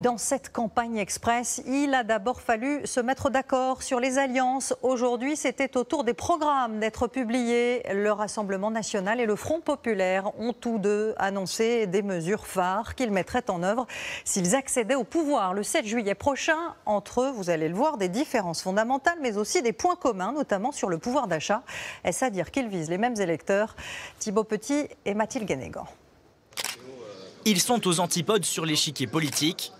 Dans cette campagne express, il a d'abord fallu se mettre d'accord sur les alliances. Aujourd'hui, c'était au tour des programmes d'être publiés. Le Rassemblement national et le Front populaire ont tous deux annoncé des mesures phares qu'ils mettraient en œuvre s'ils accédaient au pouvoir le 7 juillet prochain. Entre eux, vous allez le voir, des différences fondamentales, mais aussi des points communs, notamment sur le pouvoir d'achat. Est-ce à dire qu'ils visent les mêmes électeurs? Thibaut Petit et Mathilde Guénégan. Ils sont aux antipodes sur l'échiquier politique.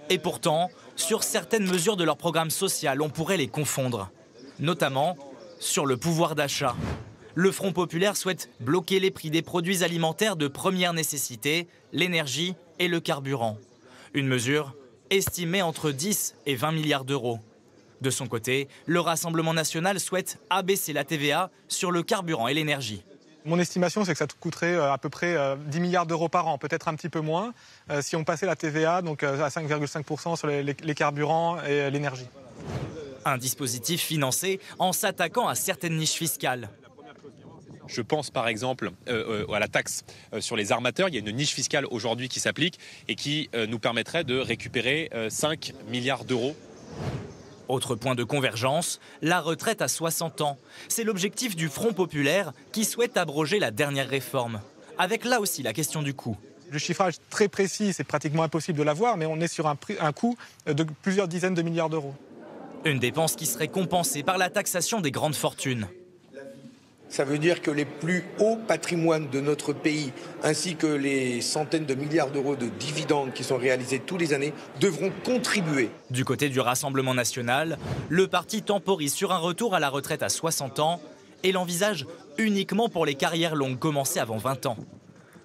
Et pourtant, sur certaines mesures de leur programme social, on pourrait les confondre. Notamment sur le pouvoir d'achat. Le Front populaire souhaite bloquer les prix des produits alimentaires de première nécessité, l'énergie et le carburant. Une mesure estimée entre 10 et 20 milliards d'euros. De son côté, le Rassemblement national souhaite abaisser la TVA sur le carburant et l'énergie. Mon estimation, c'est que ça coûterait à peu près 10 milliards d'euros par an, peut-être un petit peu moins, si on passait la TVA donc à 5,5% sur les carburants et l'énergie. Un dispositif financé en s'attaquant à certaines niches fiscales. Je pense par exemple à la taxe sur les armateurs. Il y a une niche fiscale aujourd'hui qui s'applique et qui nous permettrait de récupérer 5 milliards d'euros. Autre point de convergence, la retraite à 60 ans. C'est l'objectif du Front populaire qui souhaite abroger la dernière réforme. Avec là aussi la question du coût. Le chiffrage très précis, c'est pratiquement impossible de l'avoir, mais on est sur un coût de plusieurs dizaines de milliards d'euros. Une dépense qui serait compensée par la taxation des grandes fortunes. Ça veut dire que les plus hauts patrimoines de notre pays, ainsi que les centaines de milliards d'euros de dividendes qui sont réalisés tous les années, devront contribuer. Du côté du Rassemblement national, le parti temporise sur un retour à la retraite à 60 ans et l'envisage uniquement pour les carrières longues commencées avant 20 ans.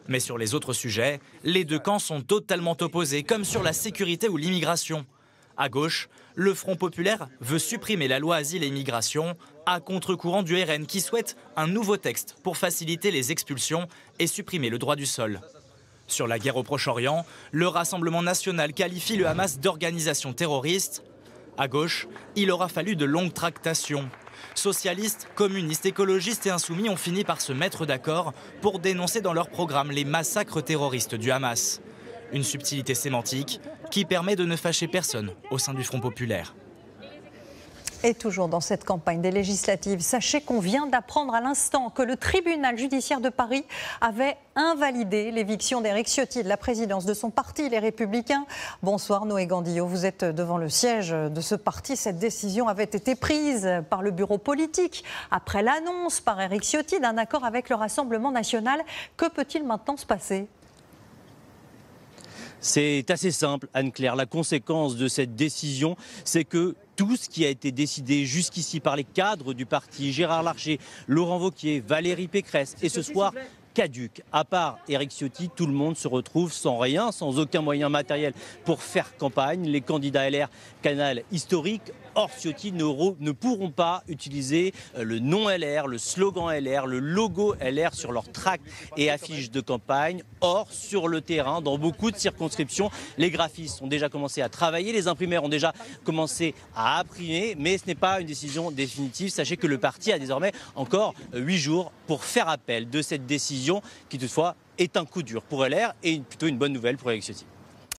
Mais sur les autres sujets, les deux camps sont totalement opposés, comme sur la sécurité ou l'immigration. À gauche, le Front populaire veut supprimer la loi Asile et Immigration à contre-courant du RN qui souhaite un nouveau texte pour faciliter les expulsions et supprimer le droit du sol. Sur la guerre au Proche-Orient, le Rassemblement national qualifie le Hamas d'organisation terroriste. À gauche, il aura fallu de longues tractations. Socialistes, communistes, écologistes et insoumis ont fini par se mettre d'accord pour dénoncer dans leur programme les massacres terroristes du Hamas. Une subtilité sémantique qui permet de ne fâcher personne au sein du Front populaire. Et toujours dans cette campagne des législatives, sachez qu'on vient d'apprendre à l'instant que le tribunal judiciaire de Paris avait invalidé l'éviction d'Éric Ciotti de la présidence de son parti, les Républicains. Bonsoir Noé Gandillot, vous êtes devant le siège de ce parti. Cette décision avait été prise par le bureau politique après l'annonce par Éric Ciotti d'un accord avec le Rassemblement national. Que peut-il maintenant se passer ? C'est assez simple, Anne-Claire. La conséquence de cette décision, c'est que tout ce qui a été décidé jusqu'ici par les cadres du parti, Gérard Larcher, Laurent Wauquiez, Valérie Pécresse, et ce soir caduque. À part Éric Ciotti, tout le monde se retrouve sans rien, sans aucun moyen matériel pour faire campagne. Les candidats LR, canal historique, hors Ciotti, ne pourront pas utiliser le nom LR, le slogan LR, le logo LR sur leurs tracts et affiches de campagne. Or, sur le terrain, dans beaucoup de circonscriptions, les graphistes ont déjà commencé à travailler, les imprimeurs ont déjà commencé à imprimer, mais ce n'est pas une décision définitive. Sachez que le parti a désormais encore 8 jours pour faire appel de cette décision qui toutefois est un coup dur pour LR et plutôt une bonne nouvelle pour Éric Ciotti.